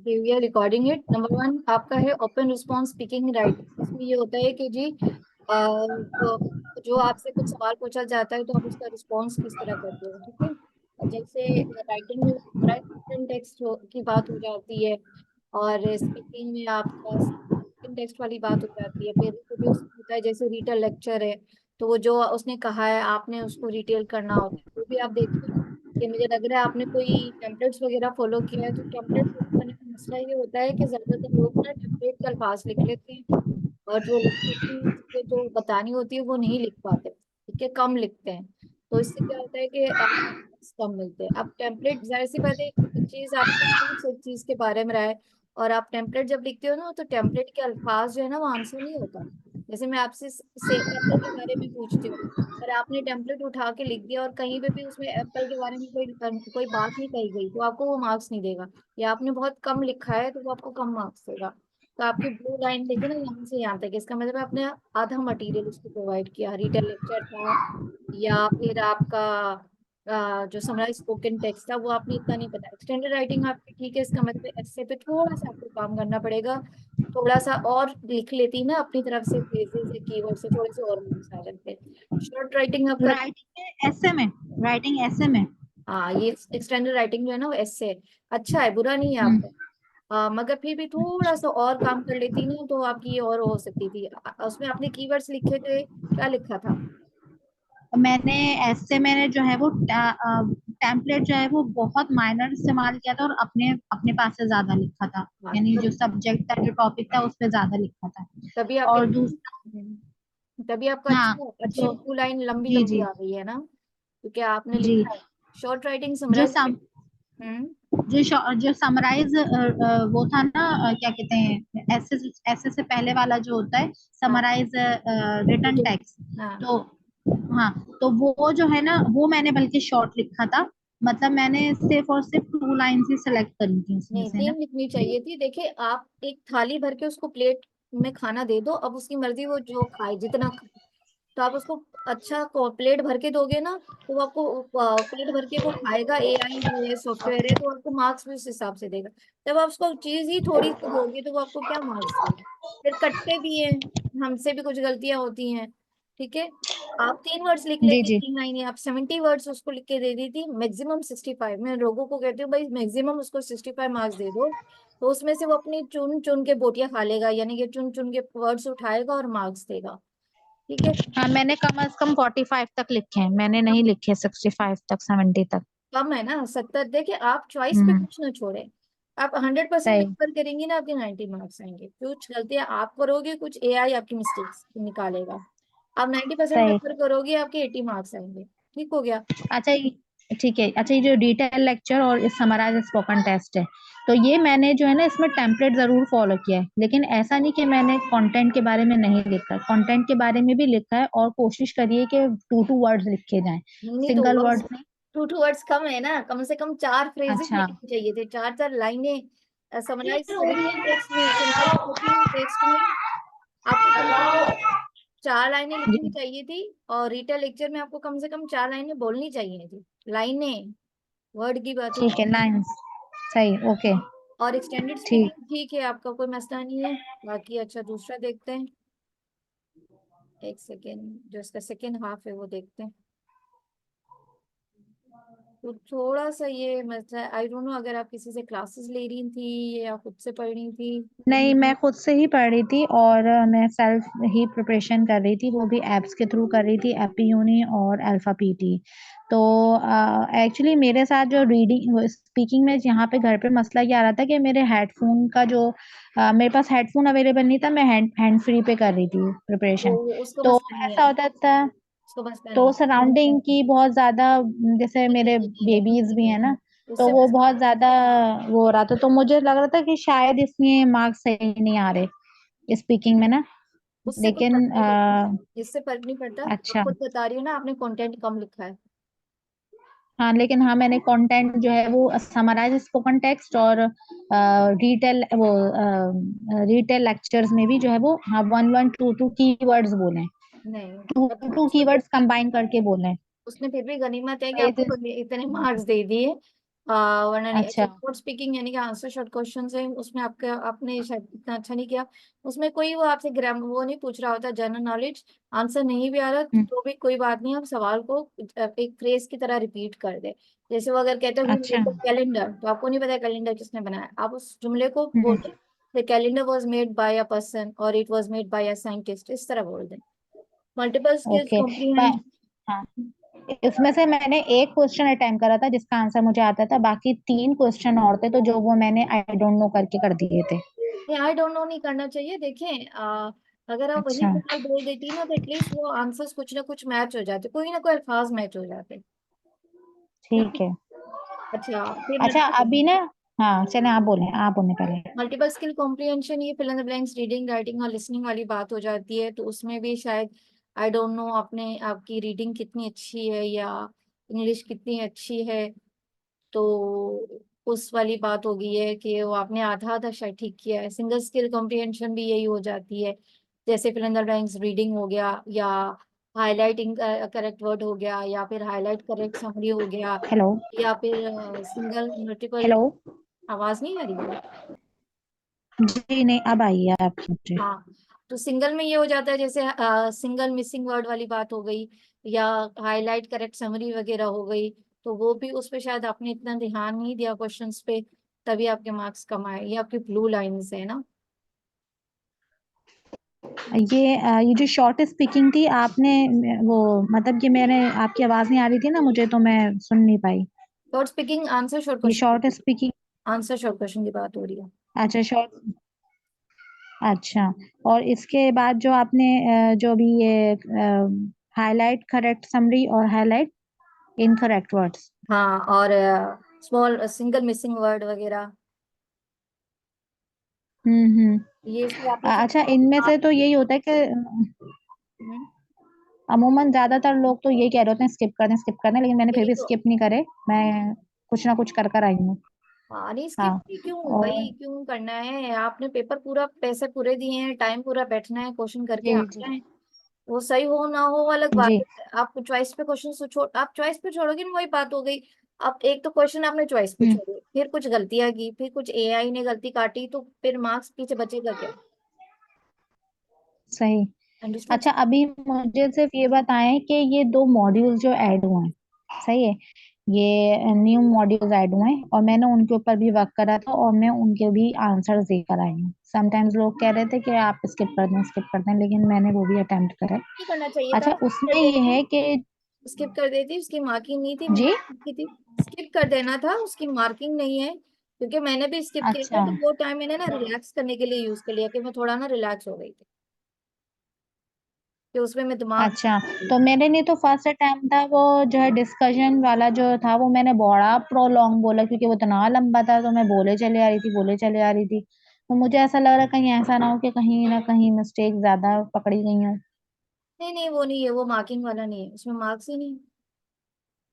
We are recording it. Number one आपका है open response speaking writing. इसमें ये होता है कि जी जो आपसे कुछ सवाल पूछा जाता है तो आप उसका रिस्पॉन्स किस तरह करते हो, ठीक है। और जैसे राइटिंग में समराइज टेक्स्ट की बात हो जाती है, और स्पीकिंग में आपका टेक्स्ट वाली बात हो जाती है। फिर रिप्रोड्यूस होता है, जैसे रिटेल लेक्चर है, तो वो जो उसने कहा है आपने उसको रिटेल करना होता है। वो भी आप देखिए कि मुझे लग रहा है आपने कोई टेम्पलेट्स वगैरह फॉलो किया है। तो टेम्पलेट फॉलो करने का मसला ये होता है कि ज्यादातर लोग ना टेम्पलेट के अल्फाज लिख लेते हैं, और जो लिखने की जो बतानी होती है वो नहीं लिख पाते, ठीक है, कम लिखते हैं। तो इससे क्या होता है कि कम मिलते हैं। अब टेम्पलेट जाहिर सी बात है, एक चीज आपसे पूछ एक चीज के बारे में रहा है, और आप टेम्पलेट जब लिखते हो ना तो टेम्पलेट के अल्फाज जो है ना वो आंसर नहीं होता। जैसे मैं आपसे से एप्पल के बारे में पूछती हूँ, पर आपने टेम्पलेट उठा के लिख दिया और कहीं पे भी उसमें एप्पल के बारे में कोई बात नहीं कही गई, तो आपको वो मार्क्स नहीं देगा। या आपने बहुत कम लिखा है तो वो आपको कम मार्क्स देगा। तो आपकी ब्लू लाइन देखिए ना, यहाँ से यहाँ तक, इसका मतलब आपने आधा मटेरियल उसको प्रोवाइड किया। रिटेल लेक्चर था, या फिर आपका जो समराइज स्पोकन टेक्स्ट था वो आपने इतना नहीं पता। एक्सटेंडेड राइटिंग आपकी ठीक है, इसका मतलब ऐसे पे थोड़ा सा आपको काम करना पड़ेगा। थोड़ा सा और लिख लेती ना अपनी तरफ से, फ्रेजेस या कीवर्ड से थोड़े से और मार्क्स आ जाते। शॉर्ट राइटिंग आपका, राइटिंग में ऐसे में, राइटिंग ऐसे में। हाँ ये एक्सटेंडेड राइटिंग जो है ना वो ऐसे अच्छा है, बुरा नहीं है हम्म। आपका। मगर फिर भी थोड़ा सा और काम कर लेती ना तो आपकी ये और हो सकती थी। उसमें आपने कीवर्ड्स लिखे थे, क्या लिखा था? मैंने ऐसे मैंने जो है वो टेम्पलेट जो है वो बहुत माइनर इस्तेमाल किया था, और अपने अपने पास से ज्यादा लिखा था। हाँ यानी जो सब्जेक्ट था, जो टॉपिक था, उस पे ज्यादा लिखा था। तभी आपके, और दूसरा, तभी आपका हाँ, अच्छा अच्छी जो, ब्लू लाइन लंबी जी लंबी जी आ गई है ना, क्योंकि आपने जी, लिखा है। शॉर्ट राइटिंग जो समराइज। सम हम्म। जो समराइज वो था ना, क्या कहते हैं, ऐसे ऐसे से पहले वाला जो होता है हाँ समराइज रिटर्न रिटेल। टेक्स्ट। हाँ तो हाँ, तो वो जो है ना, वो मैंने बल्कि शॉर्ट लिखा था। मतलब मैंने सिर्फ और सिर्फ 2 लाइन ही सिलेक्ट करी थी उसमें नहीं, से ना। 3 लिखनी चाहिए थी। देखिए आप एक थाली भर के उसको प्लेट में खाना दे दो, अब उसकी मर्जी वो जो खाए जितना खाए। तो आप उसको अच्छा को प्लेट भर के दोगे ना, तो वो आपको प्लेट भर के वो खाएगा। एआई है, सॉफ्टवेयर है, तो आपको मार्क्स भी उस हिसाब से देगा। जब आप उसको चीज ही थोड़ी सी दोगे तो वो आपको क्या मार्क्स देगा? फिर कटते भी हैं, हमसे भी कुछ गलतियां होती हैं, ठीक है। आप 3 वर्ड्स लिख जी लेती, जी। 3 लाइनें, आप 70 वर्ड्स उसको लिख के दे दी थी, मैक्सिमम 65। मैं लोगों को कहती हूँ भाई मैक्सिमम उसको 65 मार्क्स दे दो, तो उसमें से वो अपनी चुन चुन के बोटियां खा लेगा, यानी कि चुन चुन के वर्ड्स उठाएगा और मार्क्स देगा, ठीक है। हाँ, मैंने कम से कम 45 तक लिखे हैं, मैंने नहीं लिखे 65 तक, 70 तक। कम है ना 70? देखिए आप चॉइस पे हम्म। कुछ ना छोड़े। आप 100% सही। पेपर करेंगी ना, आपके 90 मार्क्स आएंगे। कुछ गलतियां आप करोगे, कुछ एआई आपकी मिस्टेक्स निकालेगा। आप 90% सही। पेपर करोगे, आपके 80 मार्क्स आएंगे। ठीक हो गया। अच्छा, ठीक है। अच्छा, ये जो डिटेल लेक्चर और इस समराइज स्पोकन टेस्ट है, तो ये मैंने जो है ना इसमें टेम्पलेट जरूर फॉलो किया है, लेकिन ऐसा नहीं कि मैंने कंटेंट के बारे में नहीं लिखा। कंटेंट के बारे में भी लिखा है, और कोशिश करिए कि 2 वर्ड्स लिखे जाएं, नहीं तो सिंगल वर्ड्स, वर्ड्स नहीं। 2 वर्ड्स कम है ना, कम से कम 4 फ्रेजेस अच्छा। लिखनी चाहिए थे, 4 4 लाइनें। समराइज रिटन टेक्स्ट में, समराइज स्पोकन टेक्स्ट में आपको कम से कम 4 लाइनें लिखनी जी, चाहिए थी, और रिटेल लेक्चर में आपको कम से कम 4 लाइनें बोलनी चाहिए थी। लाइनें, वर्ड की बात ठीक होती है, लाइन्स। सही, ओके। है। और एक्सटेंडेड ठीक। स्पीकिंग ठीक है, आपका कोई मसला नहीं है। बाकी अच्छा दूसरा देखते हैं, एक सेकेंड, जो इसका सेकेंड हाफ है वो देखते हैं। तो थोड़ा सा ये मतलब आई डोंट नो, अगर आप किसी से क्लासेस ले रही थी या खुद से पढ़ रही थी। नहीं, मैं खुद से ही पढ़ रही थी, और मैं सेल्फ ही प्रिपरेशन कर रही थी, वो भी एप्स के थ्रू कर रही थी, एपी यूनी और अल्फा पीटी। तो एक्चुअली मेरे साथ जो रीडिंग स्पीकिंग में यहाँ पे घर पे मसला ये आ रहा था कि मेरे हेडफोन का जो मेरे पास हेडफोन अवेलेबल नहीं था, मैं हैंड फ्री पे कर रही थी प्रिपरेशन। वो उसको तो मसला नहीं ऐसा है, होता था, उसको मसला नहीं तो है। सराउंडिंग की बहुत ज्यादा, जैसे नहीं मेरे नहीं नहीं नहीं बेबीज भी है ना, तो उससे वो मसला बहुत ज्यादा वो हो रहा था, तो मुझे लग रहा था कि शायद इसमें मार्क्स सही नहीं आ रहे स्पीकिंग में ना। उससे कोई लेकिन फर्क नहीं पड़ता, इससे फर्क नहीं पड़ता। आप अच्छा। खुद बता रही हो ना, आपने कंटेंट कम लिखा है। हाँ, लेकिन हाँ, मैंने कंटेंट जो है वो समराइज स्पोकन टेक्स्ट और रिटेल लेक्चर्स में भी जो है वो, हाँ, 1 1 2 2 कीवर्ड्स बोले हैं। नहीं, टू मतलब टू उसमें फिर कीवर्ड्स भी, कंबाइन करके बोले हैं। उसने फिर भी गनीमत है कि ये आपको इतने मार्क्स दे दिए। वरना नहीं। अच्छा। शॉर्ट स्पीकिंग यानी कि आंसर शॉर्ट क्वेश्चन है, उसमें आपका आपने शायद इतना अच्छा नहीं किया। उसमें कोई वो आपसे ग्राम वो नहीं पूछ रहा होता, जनरल नॉलेज। आंसर नहीं भी आ रहा हम्म, तो भी कोई बात नहीं, आप सवाल को एक फ्रेज की तरह रिपीट कर दे। जैसे वो अगर कहते हो अच्छा। कैलेंडर, तो आपको नहीं पता कैलेंडर किसने बनाया, आप उस जुमले को हम्म। बोल दे, the calendar was made by a person और it was made by a scientist, इस तरह बोल दे। Multiple skills okay. कॉम्प्रीहेंशन। हाँ, इसमें से मैंने एक क्वेश्चन अटेम्प्ट करा था जिसका आंसर मुझे आता था, बाकी 3 क्वेश्चन और थे तो जो वो मैंने आई डोंट नो करके कर दिए थे। नहीं, आई डोंट नो नहीं करना चाहिए। देखें, अगर आप वही अच्छा। सवाल बोल देती ना तो एटलीस्ट वो आंसर्स कुछ ना कुछ मैच हो जाते, कोई ना कोई अल्फाज मैच हो जाते। ठीक है। अच्छा, फिर अच्छा मैं अभी ना, हाँ चले आप बोले पहले। मल्टीपल स्किल कॉम्प्रिहेंशन, ये fill in the blanks reading writing और लिसनिंग वाली बात हो जाती है, तो उसमें भी शायद आई डोंट नो आपने आपकी रीडिंग कितनी अच्छी है या इंग्लिश कितनी अच्छी है। तो उस वाली बात हो गई है कि वो आपने आधा आधा शायद ठीक किया है। सिंगल स्किल कॉम्प्रिहेंशन भी यही हो जाती है, जैसे fill in the blanks reading हो गया, या हाईलाइटिंग करेक्ट वर्ड हो गया, या फिर हाईलाइट करेक्ट समरी हो गया, हेलो। या फिर सिंगल मल्टीपल। हेलो। आवाज नहीं आ रही है? जी नहीं, अब आई है आप मुझे। हाँ, तो सिंगल में ये हो जाता है, जैसे सिंगल मिसिंग वर्ड वाली बात हो गई, या हाईलाइट करेक्ट समरी वगैरह हो गई। तो वो भी उस पे शायद आपने इतना ध्यान नहीं दिया क्वेश्चंस पे, तभी आपके मार्क्स कम आए। ये आपकी ब्लू लाइंस है ना। ये जो शॉर्ट स्पीकिंग थी आपने, वो मतलब कि मैंने आपकी आवाज नहीं आ रही थी ना मुझे, तो मैं सुन नहीं पाई। शॉर्ट स्पीकिंग आंसर शॉर्ट ये क्वेश्चन शॉर्ट की, स्पीकिंग। आंसर शॉर्ट क्वेश्चन की बात हो रही है। अच्छा शॉर्ट। अच्छा। और इसके बाद जो आपने जो भी ये हाईलाइट करेक्ट समरी और हाईलाइट इनकरेक्ट वर्ड्स। हाँ, और स्मॉल सिंगल मिसिंग वर्ड वगैरह, हम्म। ये इसमें आपने जो अच्छा, इनमें से आप। तो यही होता है कि हम्म, अमूमन ज्यादातर लोग तो यही कह रहे होते हैं स्किप कर दें, लेकिन मैंने फिर यही भी तो। स्किप नहीं करे। मैं कुछ ना कुछ कर कर आई हूँ। हाँ, नहीं स्किप हाँ। भी क्यों और भाई, क्यों करना है? आपने पेपर पूरा, पैसे पूरे दिए हैं, टाइम पूरा बैठना है, क्वेश्चन करके जी आ जी जाए। वो सही हो ना हो वो अलग बात जी। है। आप चॉइस पे क्वेश्चन छोड़, आप चॉइस पे छोड़ोगे ना, वही बात हो गई। आप एक तो क्वेश्चन आपने चॉइस पे हम्म। छोड़े, फिर कुछ गलतियां की, फिर कुछ एआई ने गलती काटी, तो फिर मार्क्स पीछे बचेगा क्या? सही। अंडरस्टूड। अच्छा अभी मुझे सिर्फ ये बताएं कि ये 2 मॉड्यूल जो ऐड हुए हैं, सही है, ये न्यू मॉड्यूल्स ऐड हुए हैं और मैंने उनके ऊपर भी वर्क करा था और मैं उनके भी आंसर्स देकर आई हूँ। समटाइम्स लोग कह रहे थे कि आप स्किप कर दें, लेकिन मैंने वो भी अटेम्प्ट करा है। नहीं करना चाहिए था, अच्छा स्किप कर उसमें ये देती, है कि स्किप कर देती, उसकी मार्किंग नहीं थी, मैंने जी। skip की थी। स्किप कर देना था, उसकी मार्किंग नहीं है, क्योंकि मैंने भी स्किप किया था। अच्छा। तो वो टाइम मैंने ना रिलैक्स करने के लिए यूज कर लिया, कि मैं थोड़ा ना रिलैक्स हो गई थी, कि उसमें मैं दिमाग। अच्छा, तो मेरे लिए तो फर्स्ट अटेम्प्ट था वो, जो है डिस्कशन वाला जो था वो मैंने बड़ा प्रोलॉन्ग बोला क्योंकि वो इतना लंबा था, तो मैं बोले चले आ रही थी। तो मुझे ऐसा लग रहा कहीं ऐसा ना हो कि कहीं ना कहीं मिस्टेक ज्यादा पकड़ी गई हो। नहीं नहीं, वो नहीं है, वो मार्किंग वाला नहीं है, उसमें मार्क्स ही नहीं है।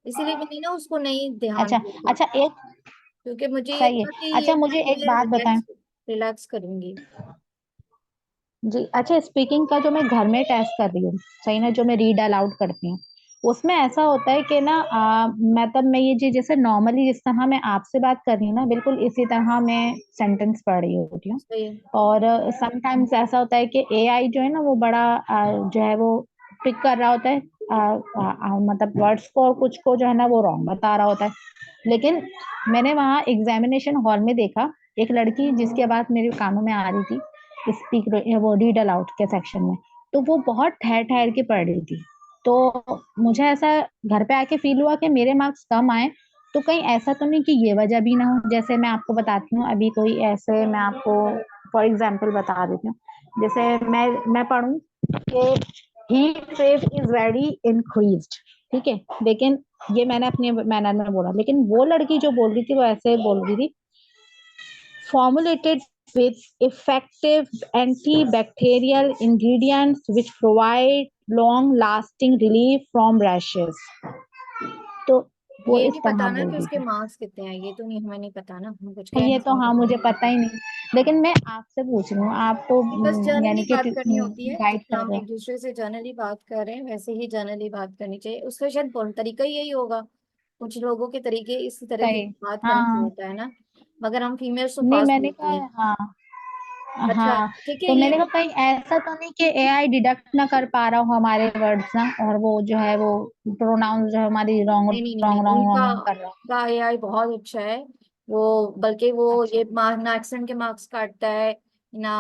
इसीलिए मैंने ना उसको नहीं ध्यान अच्छा। दिया था, अच्छा एक क्योंकि मुझे ये सही है। था कि ये अच्छा मुझे टाइम एक मैं बात बताएं। रिलैक्स, रिलैक्स करूंगी। जी अच्छा, स्पीकिंग का जो मैं घर में टेस्ट कर रही हूँ, सही ना, जो मैं रीड अलाउड करती हूँ, उसमें ऐसा होता है कि ना मतलब मैं ये चीज जैसे नॉर्मली जिस तरह मैं आपसे बात कर रही हूँ ना, बिल्कुल इसी तरह मैं सेंटेंस पढ़ रही होती हूँ। सही है। और समटाइम्स ऐसा होता है कि एआई जो है ना वो बड़ा जो है वो पिक कर रहा होता है, मतलब वर्ड्स को और कुछ को जो है ना वो रॉन्ग बता रहा होता है। लेकिन मैंने वहाँ एग्जामिनेशन हॉल में देखा एक लड़की जिसकी आवाज मेरे कानों में आ रही थी, स्पीक वो रीड अलाउड के सेक्शन में, तो वो बहुत ठहर ठहर के पढ़ रही थी। तो मुझे ऐसा घर पे आके फील हुआ कि मेरे मार्क्स कम आए, तो कहीं ऐसा तो नहीं कि ये वजह भी ना हो। जैसे मैं आपको बताती हूँ अभी, कोई ऐसे मैं आपको फॉर एग्जाम्पल बता देती हूँ। जैसे मैं पढ़ूं कि heat wave is very increased, ठीक है, लेकिन ये मैंने अपने मैनर में बोला, लेकिन वो लड़की जो बोल रही थी वो ऐसे बोल रही थी, formulated with effective antibacterial ingredients which provide long lasting relief from rashes। तो वो ये इस नहीं तरह पता ना बोल कि रही उसके थी। मार्क्स कितने हैं, ये तो नहीं, हमें नहीं पता ना, हम कुछ कह ये नहीं तो हाँ मुझे सकते। पता ही नहीं, लेकिन मैं आपसे पूछ रही हूँ, आप तो बस जर्नली यानी कि बात करनी होती है, गाइड जैसे कर हम रहे हो। एक दूसरे से जर्नली बात कर रहे हैं, वैसे ही जर्नली बात करनी चाहिए, उसका शायद तरीका ही यही होगा। कुछ लोगों के तरीके इस तरह की सही। बात करने का हाँ, होता है ना, मगर हम फीमेल्स तो नहीं फास्ट मैंने बोलती कहा हैं। हाँ। अच्छा हाँ, ठीक है तो ये। मैंने कहा कहीं ऐसा तो नहीं कि एआई डिडक्ट ना कर पा रहा हो हमारे वर्ड्स ना, और वो जो है वो प्रोनाउंस जो है हमारी रॉन्ग नहीं नहीं नहीं नहीं, रॉन्ग रॉन्ग उनका रॉन्ग कर रहा का एआई बहुत अच्छा है। वो बल्कि वो है। ये अच्छा। ना एक्सेंट के मार्क्स काटता है ना,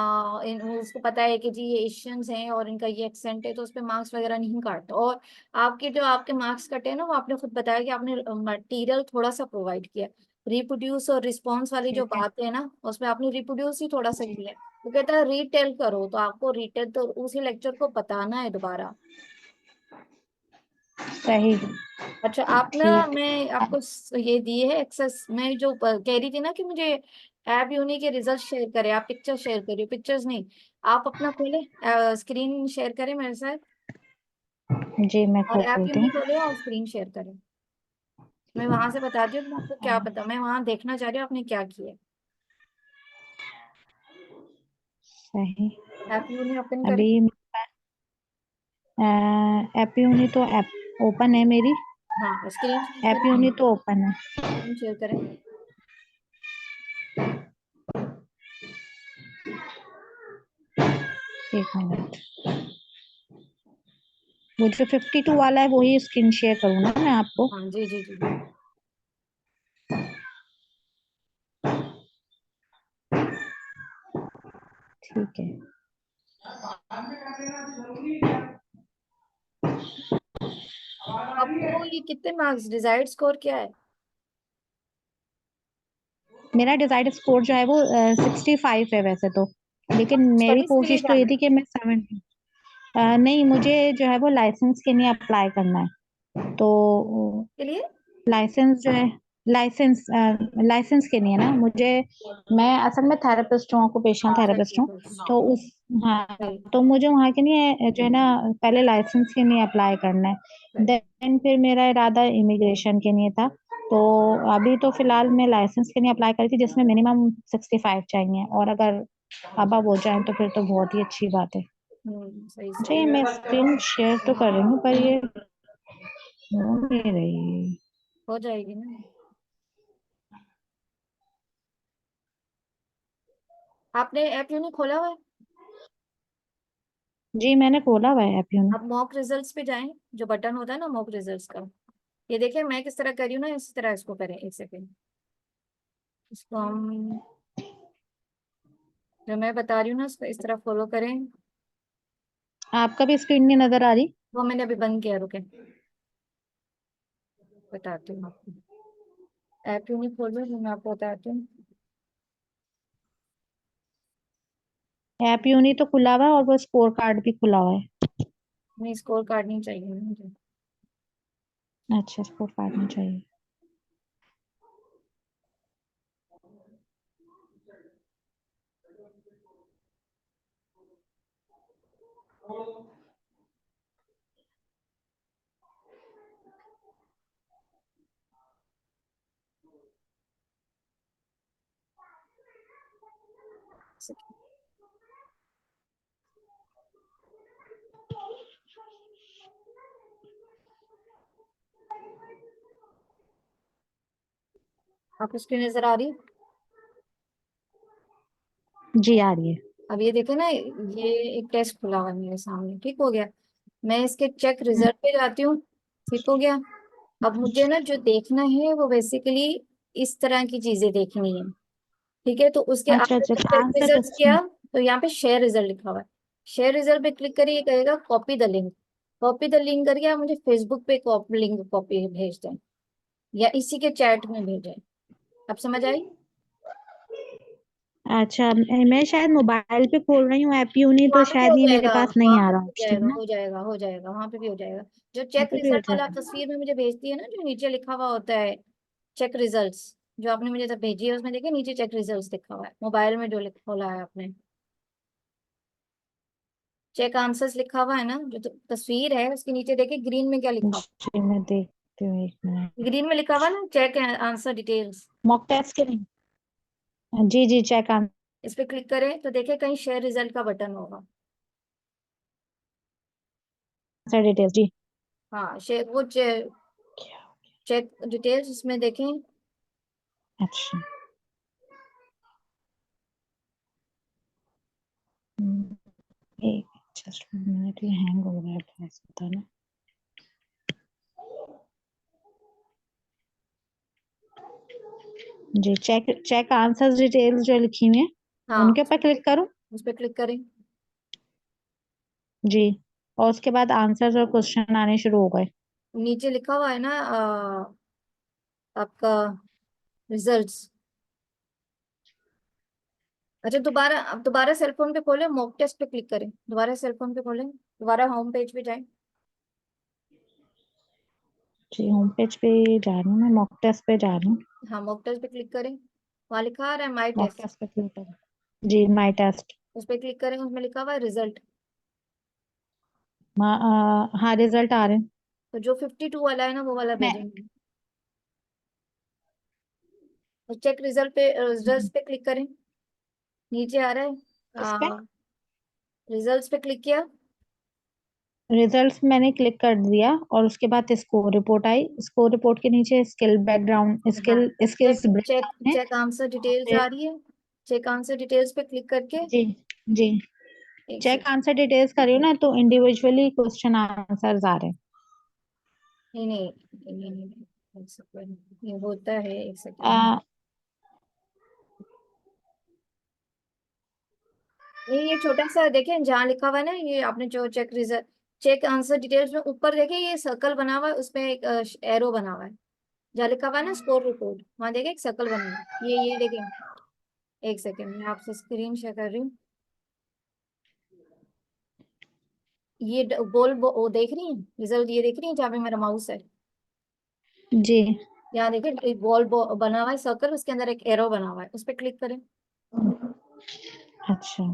उसको पता है कि जी ये एशियंस हैं और इनका ये एक्सेंट है, तो उस पर मार्क्स वगैरह नहीं काटता। और आपके जो आपके मार्क्स कटे हैं ना, वो आपने खुद बताया कि आपने मटेरियल थोड़ा सा प्रोवाइड किया। रिप्रोड्यूस और रिस्पॉन्स वाली जो ठीक है। बात है ना, उसमें आपने रिप्रोड्यूस ही थोड़ा सा जी। किया है। वो कहता है रीटेल करो, तो आपको रीटेल तो उसी लेक्चर को बताना है दोबारा। सही। अच्छा आप ना, ठीक। मैं आपको ये दिए है एक्सेस, मैं जो कह रही थी ना कि मुझे ऐप यूनी के रिजल्ट शेयर करें, आप पिक्चर शेयर करिए, पिक्चर्स नहीं। आप अपना खोले, स्क्रीन शेयर करें मेरे साथ, जी मैं और ऐप खोलती यूनी हूँ। खोले और स्क्रीन शेयर करें। मैं वहां से बताती हूँ कि आपको क्या पता, मैं वहां देखना चाह रही हूँ आपने क्या किया। सही। ऐप यूनी ओपन करें। अभी ऐप यूनी तो ऐप ओपन है मेरी। हाँ स्क्रीन शेयर ऐप करें। यूनी तो ओपन है। स्क्रीन शेयर करें। एक मिनट। वो जो 52 वाला है वही स्क्रीन शेयर करूँ ना मैं आपको? हाँ जी जी जी। ठीक है। आपको ये कितने मार्क्स डिजायर्ड स्कोर क्या है? मेरा डिजायर्ड स्कोर जो है वो 65 है वैसे तो, लेकिन मेरी स्टडीज के लिए कोशिश तो ये जाना है? थी कि मैं 70। नहीं, मुझे जो है वो लाइसेंस के लिए अप्लाई करना है, तो के लिए? लाइसेंस जो है, लाइसेंस लाइसेंस के लिए ना मुझे, मैं असल में थेरेपिस्ट हूँ, ऑक्यूपेशनल अच्छा थेरेपिस्ट हूँ। अच्छा। तो उस, हाँ, सही तो मुझे वहाँ के लिए जो है ना पहले लाइसेंस के लिए अप्लाई करना है, सही। देन फिर मेरा इरादा इमिग्रेशन के लिए था। तो अभी तो फिलहाल मैं लाइसेंस के लिए अप्लाई करी थी जिसमें मिनिमम 65 चाहिए, और अगर अब हो जाए तो फिर तो बहुत ही अच्छी बात है। सही अच्छा, सही। ये मैं स्क्रीन शेयर तो कर रही हूँ पर ये हो नहीं रही। हो जाएगी ना। आपने ऐप यूनी खोला हुआ है? जी मैंने खोला हुआ है ऐप यूनो। आप मॉक रिजल्ट्स पे जाएं, जो बटन होता है ना मॉक रिजल्ट्स का। ये देखिए मैं किस तरह कर रही हूँ ना, इसी तरह इसको करें, एक सेकेंड। इसको हम, जो मैं बता रही हूँ ना इसको इस तरह फॉलो करें। आपका भी स्क्रीन नहीं नजर आ रही? वो मैंने अभी बंद किया, रुके बताती हूँ आपको। ऐप यूनी खोल लो, मैं आपको बताती हूँ। ऐप यूनी तो खुला हुआ है और वो स्कोर कार्ड भी खुला हुआ है। नहीं स्कोर कार्ड नहीं चाहिए मुझे। अच्छा, स्कोर कार्ड नहीं चाहिए। आपको स्क्रीन नजर आ रही है? जी आ रही है। अब ये देखे ना, ये एक टेस्ट खुला हुआ है मेरे सामने, ठीक हो गया। मैं इसके चेक हम्म। रिजल्ट पे जाती हूँ, ठीक हो गया। अब मुझे ना जो देखना है वो बेसिकली इस तरह की चीजें देखनी है, ठीक है। तो उसके अच्छा आपने अच्छा, जब तो चेक आंसर रिजल्ट टेक्स्ट में। किया, तो यहाँ पे शेयर रिजल्ट लिखा हुआ है। शेयर रिजल्ट पे क्लिक करिए, ये कहेगा copy the link. Copy the link करके आप मुझे फेसबुक पे कॉपी लिंक कॉपी भेज दें, या इसी के चैट में भेजें। अब समझ आई? अच्छा, मैं शायद मोबाइल पे खोल रही हूँ ऐप यूनी, तो वहां पे भी हो शायद ये मेरे जाएगा, पास वहां नहीं आ पे रहा भी हो ऑप्शन जाएगा, ना। हो जाएगा हो जाएगा, वहां पे भी हो जाएगा। जो वहाँ चेक पे भी हो रिजल्ट वाला जाएगा। तस्वीर में मुझे भेजती है ना, जो नीचे लिखा हुआ होता है चेक रिजल्ट्स, जो आपने मुझे जब भेजी है उसमें देखिए नीचे चेक रिजल्ट्स लिखा हुआ है, मोबाइल में जो लिखा खोला है आपने, चेक आंसर्स लिखा हुआ है ना, जो तस्वीर है उसके नीचे देखिए ग्रीन में क्या लिखा हुआ जी मैं देखती हूँ, एक है। मिनट। ग्रीन में लिखा हुआ है ना check answer details. Mock test के नहीं? जी जी, चेक इस पे क्लिक करें तो देखिए कहीं शेयर रिजल्ट का बटन होगा। आंसर डिटेल्स जी। हाँ शेयर वो चेक डिटेल्स इसमें देखें। अच्छा। हम्म, एक जस्ट मिनट, ये हैंग हो रहा है थोड़ा सा, पता ना। जी, चेक चेक आंसर्स डिटेल्स जो लिखी हुई है, हाँ, उनके ऊपर क्लिक करूं? उस पर क्लिक करें। जी, और उसके बाद आंसर्स और क्वेश्चन आने शुरू हो गए। नीचे लिखा हुआ है ना आपका रिजल्ट्स। अच्छा, दोबारा, अब दोबारा सेलफोन पे खोलें, मॉक टेस्ट पे क्लिक करें, दोबारा सेलफोन पे खोलें, दोबारा होम पेज पे जाएं। जी, होम पेज पे जा रही हूँ, मैं मॉक टेस्ट पे जा रही हूँ। हाँ, मॉक टेस्ट पे क्लिक करें, वहाँ लिखा आ रहा है माई मॉक टेस्ट। टेस्ट पे क्लिक करूँ? जी, माई टेस्ट। उस पर क्लिक करें, उसमें लिखा हुआ है रिजल्ट। हाँ, रिजल्ट आ रहे हैं। तो जो 52 वाला है ना, वो वाला मैं भेजेंगे। और चेक रिजल्ट पे, रिजल्ट्स पे क्लिक करें, नीचे आ रहा इस पे है रिजल्ट्स पे क्लिक किया। रिजल्ट्स मैंने क्लिक कर दिया, और उसके बाद स्कोर रिपोर्ट आई। स्कोर रिपोर्ट के नीचे स्किल बैकग्राउंड, हाँ, स्किल्स चेक ब्रेकडाउन है। चेक आंसर और डिटेल्स आ फिर रही है। चेक आंसर डिटेल्स पे क्लिक करके, जी जी, एक चेक सेकंड। आंसर डिटेल्स करियो ना, तो इंडिविजुअली क्वेश्चन आंसर्स आ रहे हैं। नहीं नहीं नहीं नहीं नहीं, एक सेकंड, ये होता है, एक सेकंड। आ, ये छोटा सा देखें, जहाँ लिखा हुआ है ना, ये आपने जो check result, check answer details में ऊपर देखें, ये सर्कल बना हुआ है, उसमें एक एरो बना हुआ है, जहाँ लिखा हुआ है ना स्कोर रिपोर्ट, वहाँ देखें एक सर्कल बना हुआ है, ये देखें। एक सेकंड, मैं आपसे स्क्रीन शेयर कर रही हूँ। ये गोल वो देख रही हैं रिजल्ट, ये देख रही हैं जहाँ पे मेरा माउस है। जी। यहाँ देखें एक बॉल बना हुआ है सर्कल, उसके अंदर एक एरो बना हुआ है, उस पर क्लिक करें। अच्छा।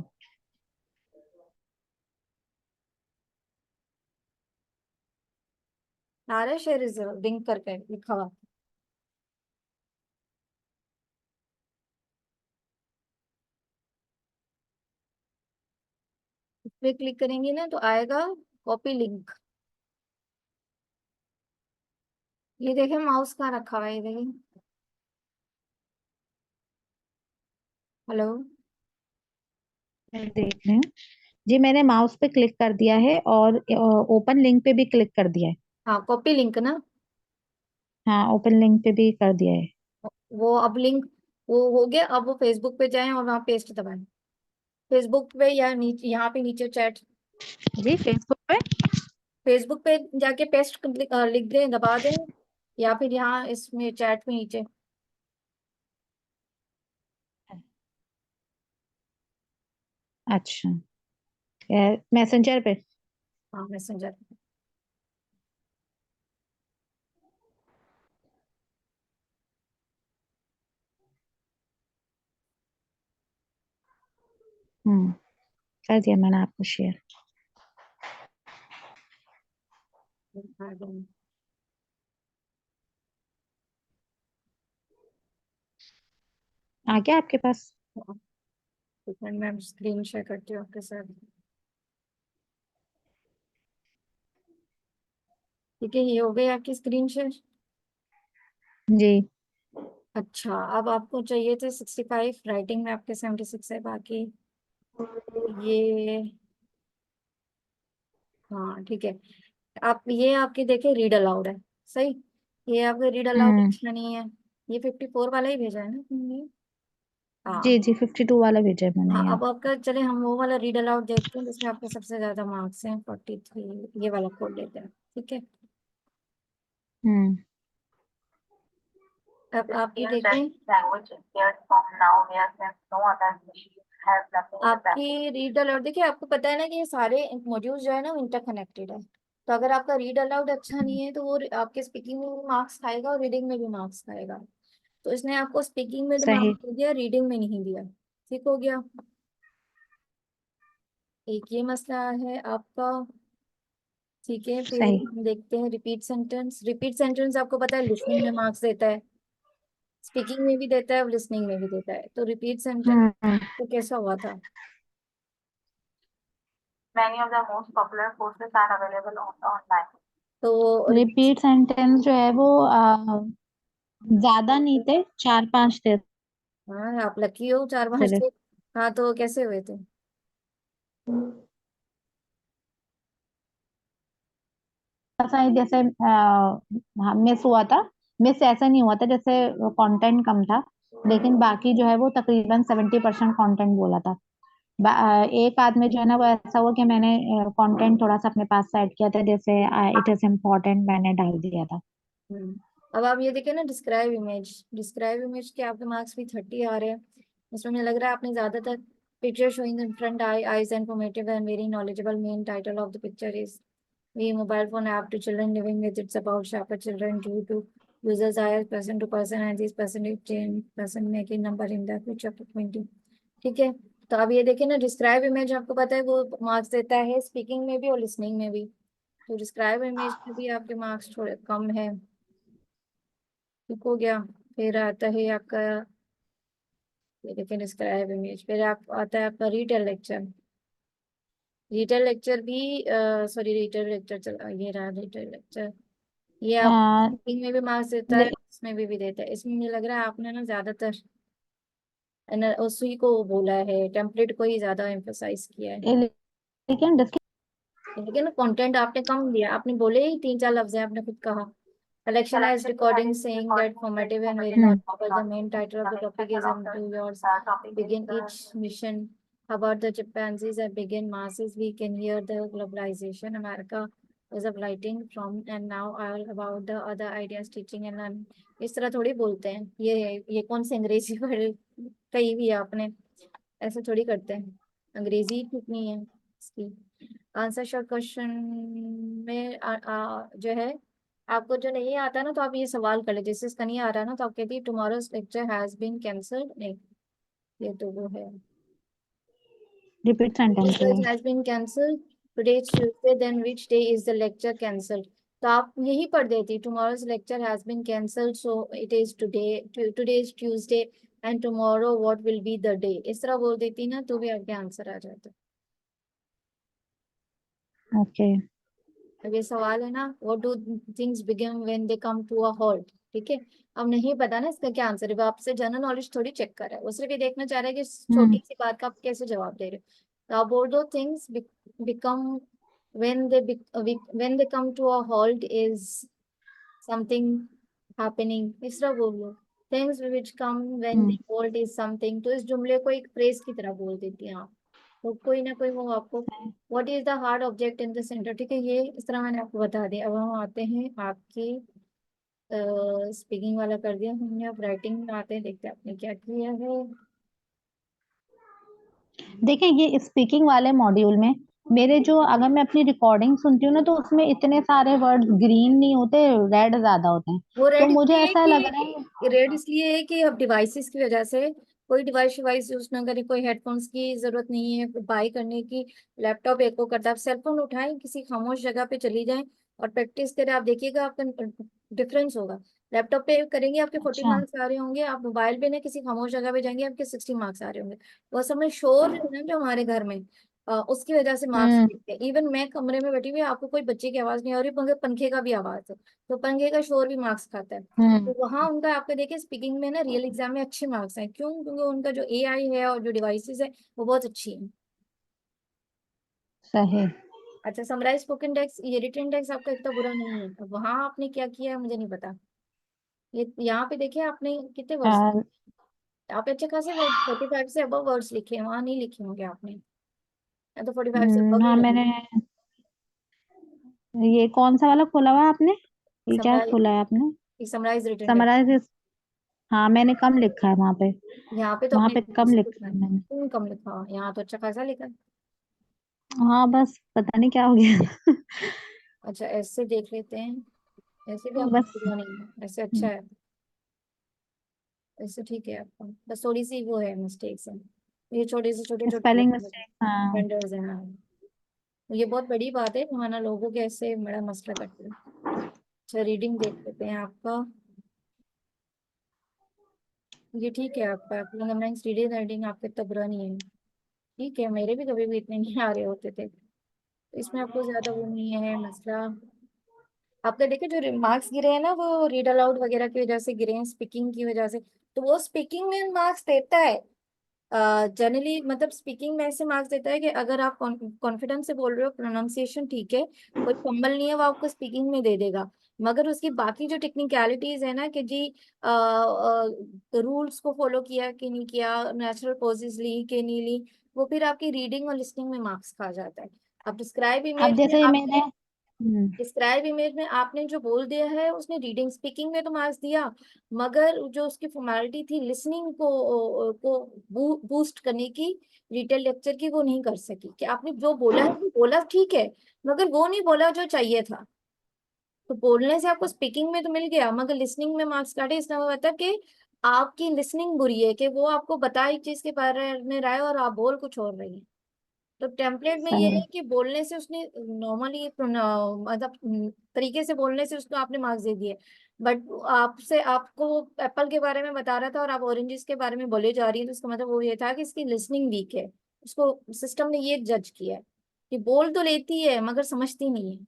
आ रहा है शेयर रिजल्ट लिंक करके लिखा हुआ। उस पर क्लिक करेंगे ना तो आएगा कॉपी लिंक। ये देखें माउस कहाँ रखा हुआ है, ये देखें। हेलो। मैं देख रही हूँ। जी, मैंने माउस पे क्लिक कर दिया है, और ओपन लिंक पे भी क्लिक कर दिया है। हाँ, कॉपी लिंक ना। हाँ, ओपन लिंक पे भी कर दिया है। वो अब लिंक वो हो गया, अब वो फेसबुक पे जाएं और वहाँ पेस्ट दबाएं। फेसबुक पे या नीचे, यहाँ पे नीचे चैट, जी, फेसबुक पे। फेसबुक पे जाके पेस्ट लिख दें, दबा दें, या फिर यहाँ इसमें चैट पे नीचे। अच्छा, मैसेंजर पे। हाँ, मैसेंजर। कर दिया मैंने आपको शेयर। आ गया आपके पास? मैं स्क्रीन शेयर करती हूँ आपके साथ। ठीक है, ये हो गई आपकी स्क्रीन शेयर। जी। अच्छा, अब आपको चाहिए थे 65, राइटिंग में आपके 76 है बाकी। ये, हाँ ठीक है। आप ये आपकी देखे रीड अलाउड है, सही। ये आपका रीड अलाउड हम्म। अच्छा नहीं है। ये 54 वाला ही भेजा है ना तुमने। जी हाँ। जी, 52 वाला भेजा है मैंने हाँ, यहाँ। अब आपका चले हम वो वाला रीड अलाउड देखते हैं जिसमें आपके सबसे ज्यादा मार्क्स हैं, 43। ये वाला कोड लेते हैं, ठीक है। हम्म। अब आप ये देखें, आपकी रीड अलाउड देखिए, आपको पता है ना कि ये सारे मॉड्यूल्स जो है ना इंटरकनेक्टेड है। तो अगर आपका रीड अलाउड अच्छा नहीं है तो वो आपके स्पीकिंग में भी मार्क्स खाएगा और रीडिंग में भी मार्क्स खाएगा। तो इसने आपको स्पीकिंग में तो सही। मार्क्स दिया, रीडिंग में नहीं दिया। ठीक हो गया। एक ये मसला है आपका। ठीक है, फिर सही। हम देखते हैं रिपीट सेंटेंस। रिपीट सेंटेंस आपको पता है लिसनिंग में मार्क्स देता है, स्पीकिंग में भी देता है और लिसनिंग में भी देता है। तो रिपीट सेंटेंस हम्म। तो कैसा हुआ था। Many of the most popular courses are available online. तो रिपीट। रिपीट सेंटेंस जो है वो ज्यादा नहीं थे, 4-5 थे हाँ आप लकी हो, 4-5 सिर्फ। थे। हाँ तो कैसे हुए थे? ऐसा ही जैसे मिस हुआ था। मिस ऐसा नहीं हुआ था, जैसे कंटेंट कम था, लेकिन बाकी जो है वो तकरीबन 70% कंटेंट बोला था। एक आध में जो है ना वो ऐसा हुआ कि मैंने कंटेंट थोड़ा सा अपने पास सेट किया था, जैसे इट इज इम्पोर्टेंट मैंने डाल दिया था। अब आप ये देखिए ना, डिस्क्राइब इमेज। डिस्क्राइब इमेज के आपके मार्क्स भी 30 आ रहे हैं। इसमें मुझे लग रहा है आपने ज्यादातर picture showing in front I eyes informative and very knowledgeable. Main title of the picture is we mobile phone app to children living with it's about sharper children due to users ire person to person and this percentage change person making number in the future 20। ठीक है। तो अब ये देखिए ना, describe image आपको पता है वो मार्क्स देता है स्पीकिंग में भी और लिसनिंग में भी। तो डिस्क्राइब इमेज में भी आपके मार्क्स थोड़े कम है। ठीक हो गया। फिर आता है आपका, ये देखिए डिस्क्राइब इमेज। फिर आप आता है आपका रिटेल लेक्चर। रिटेल लेक्चर भी सॉरी रिटेल लेक्चर चल ये रहा रिटेल लेक्चर। ये आप अ, speaking में भी मार्क्स देता है, ले, इसमें भी देता है। इसमें मुझे लग रहा है आपने ना ज्यादातर उसी को बोला है, टेम्पलेट को ही ज्यादा एम्फोसाइज किया है। लेकिन लेकिन कंटेंट आपने कम दिया, आपने बोले ही 3-4 लफ्ज हैं, आपने खुद कहा। Collection as recording saying that formative and very knowledgeable. The main title of the topic is to yours. Begin each mission about the chimpanzees that begin masses. We can hear the globalization. America was of writing from and now all about the other ideas teaching and learning. इस तरह थोड़ी बोलते हैं। ये कौन से अंग्रेजी word कही भी है आपने? ऐसे थोड़ी करते हैं। अंग्रेजी कितनी है इसकी। आंसर शॉर्ट क्वेश्चन में जो है, आपको जो नहीं आता ना तो आप ये सवाल कर ले। जैसे इसका नहीं आ रहा ना तो आप कहती है tomorrow's lecture has been cancelled. नहीं, ये तो वो है। रिपीट सेंटेंस है। lecture has been cancelled. Today is Tuesday, then which day is the lecture cancelled? तो आप यही पढ़ देती tomorrow's lecture has been cancelled, so it is today. Today is Tuesday and tomorrow what will be the day? इस तरह बोल देती ना तो भी आपके आंसर आ जाता। ओके। अब ये सवाल है ना, what do things begin when they come to a halt. ठीक है। अब नहीं पता ना इसका क्या आंसर है, वो आपसे जनरल नॉलेज थोड़ी चेक कर रहा है, वो सिर्फ ये देखना चाह रहा है कि इस हम्म। छोटी सी बात का आप कैसे जवाब दे रहे हो। तो आप बोल दो things become when they come to a halt is something happening. इस तरह बोल लो। Things which come when the hmm. Halt is something. तो इस जुमले को एक फ्रेज की तरह बोल देती हैं आप। तो कोई ना कोई वो आपको, what is the hard object in the centre. ठीक है, ये इस तरह मैंने आपको बता दिया। अब हम आते हैं आपके स्पीकिंग वाला कर दिया हमने, अब राइटिंग में आते हैं, देखते हैं आपने क्या किया है। देखें, ये स्पीकिंग वाले मॉड्यूल में मेरे जो, अगर मैं अपनी रिकॉर्डिंग सुनती हूँ ना तो उसमें इतने सारे वर्ड ग्रीन नहीं होते, रेड ज्यादा होते हैं। वो तो रेड मुझे इसलिए है ऐसा लग रहा कि रेड इसलिए है कि अब डिवाइसेस की वजह से कोई डिवाइस वाइस यूज ना करे, कोई हेडफोन्स की जरूरत नहीं है बाई करने की। लैपटॉप एको करता है, आप सेलफोन उठाएं किसी खामोश जगह पे चली जाएं और प्रैक्टिस करें, आप देखिएगा आपका डिफरेंस होगा। लैपटॉप पे करेंगे आपके 40 अच्छा। मार्क्स आ रहे होंगे, आप मोबाइल पे ना किसी खामोश जगह पे जाएंगे आपके 60 मार्क्स आ रहे होंगे। वो असल में शोर है ना जो हमारे घर में, उसकी वजह से मार्क्स हम्म। गिरते हैं। इवन मैं कमरे में बैठी हुई आपको कोई बच्चे की आवाज नहीं आ रही, मगर पंखे का भी आवाज है, तो पंखे का शोर भी मार्क्स खाता है। हम्म। तो वहां उनका आपको देखिए स्पीकिंग में ना रियल एग्जाम में अच्छे मार्क्स हैं। क्यों? क्योंकि उनका जो एआई है और जो डिवाइसेस है वो बहुत अच्छी है। सही। अच्छा, समराइज स्पोकन टेक्स्ट, ये रिटन टेक्स्ट आपका इतना बुरा नहीं है। अब वहां आपने क्या किया है मुझे नहीं पता। ये यहाँ पे देखिए आपने कितने वर्ड्स, और आप अच्छे खासे वर्ड्स 45 से अबव वर्ड्स लिखे हैं, वहां नहीं लिखे होंगे आपने, या तो 45 से अबव ही हाँ, लगे। मैंने ये कौन सा वाला खोला हुआ है आपने? ये क्या खोला है समराइज, आपने? Summarise written text. समराइज। हाँ, मैंने कम लिखा है वहां पे। यहाँ पे तो वहां अपने पे कम लिखा है मैंने। कम लिखा हुआ, यहाँ तो अच्छा खासा लिखा है। हाँ, बस पता नहीं क्या हो गया। अच्छा ऐसे देख लेते हैं। ऐसे भी आपका बस। बुरा नहीं है, ऐसे अच्छा है। ऐसे ठीक है आपका, बस थोड़ी सी वो है मिस्टेक्स है। ये छोटे से छोटे छोटे स्पेलिंग मिस्टेक, हाँ। वेंडर्स हैं हाँ। तो ये बहुत बड़ी बात है, हमारा लोगों के ऐसे बड़ा मसला करते हैं। अच्छा रीडिंग देख लेते हैं आपका। ये ठीक है आपका, रीडिंग राइटिंग आपका इतना बुरा नहीं है। ठीक है, मेरे भी कभी भी इतने नहीं आ रहे होते थे, तो इसमें आपको ज्यादा वो नहीं है मसला। आपने देखे जो मार्क्स गिरे हैं ना, वो रीड अलाउड वगैरह की वजह से गिरे हैं, स्पीकिंग की वजह से। तो वो स्पीकिंग में मार्क्स देता है जनरली, मतलब स्पीकिंग में ऐसे मार्क्स देता है कि अगर आप कॉन्फिडेंस से बोल रहे हो, प्रोनाउंसिएशन ठीक है, कोई फंबल नहीं है, वो आपको स्पीकिंग में दे देगा। मगर उसकी बाकी जो टेक्निकलिटीज है ना कि जी रूल्स को फॉलो किया कि नहीं किया, नेचुरल पॉजेज ली कि नहीं ली, वो फिर आपकी रीडिंग और लिसनिंग में मार्क्स खा जाता है। अब डिस्क्राइब अब इमेज में जैसे मैंने आपने डिस्क्राइब इमेज में आपने जो बोल दिया है, उसने रीडिंग स्पीकिंग में तो मार्क्स दिया, मगर जो उसकी फॉर्मेलिटी थी लिसनिंग को बूस्ट करने की, डिटेल लेक्चर की, वो नहीं कर सकी। कि आपने जो बोला है वो बोला ठीक है, मगर वो नहीं बोला जो चाहिए था। तो बोलने से आपको स्पीकिंग में तो मिल गया, मगर लिसनिंग में मार्क्स काटे, इसका मतलब कि आपकी लिसनिंग बुरी है, कि वो आपको बता एक चीज के बारे में रहा है और आप बोल कुछ और रही हैं। तो टेम्पलेट में ये सही है कि बोलने से उसने नॉर्मली मतलब तरीके से बोलने से उसको आपने मार्क्स दे दिए। बट आपसे आपको एप्पल के बारे में बता रहा था और आप ऑरेंजेस के बारे में बोले जा रही है, तो उसका मतलब वो ये था कि इसकी लिसनिंग वीक है। उसको सिस्टम ने ये जज किया है कि बोल तो लेती है मगर समझती नहीं है।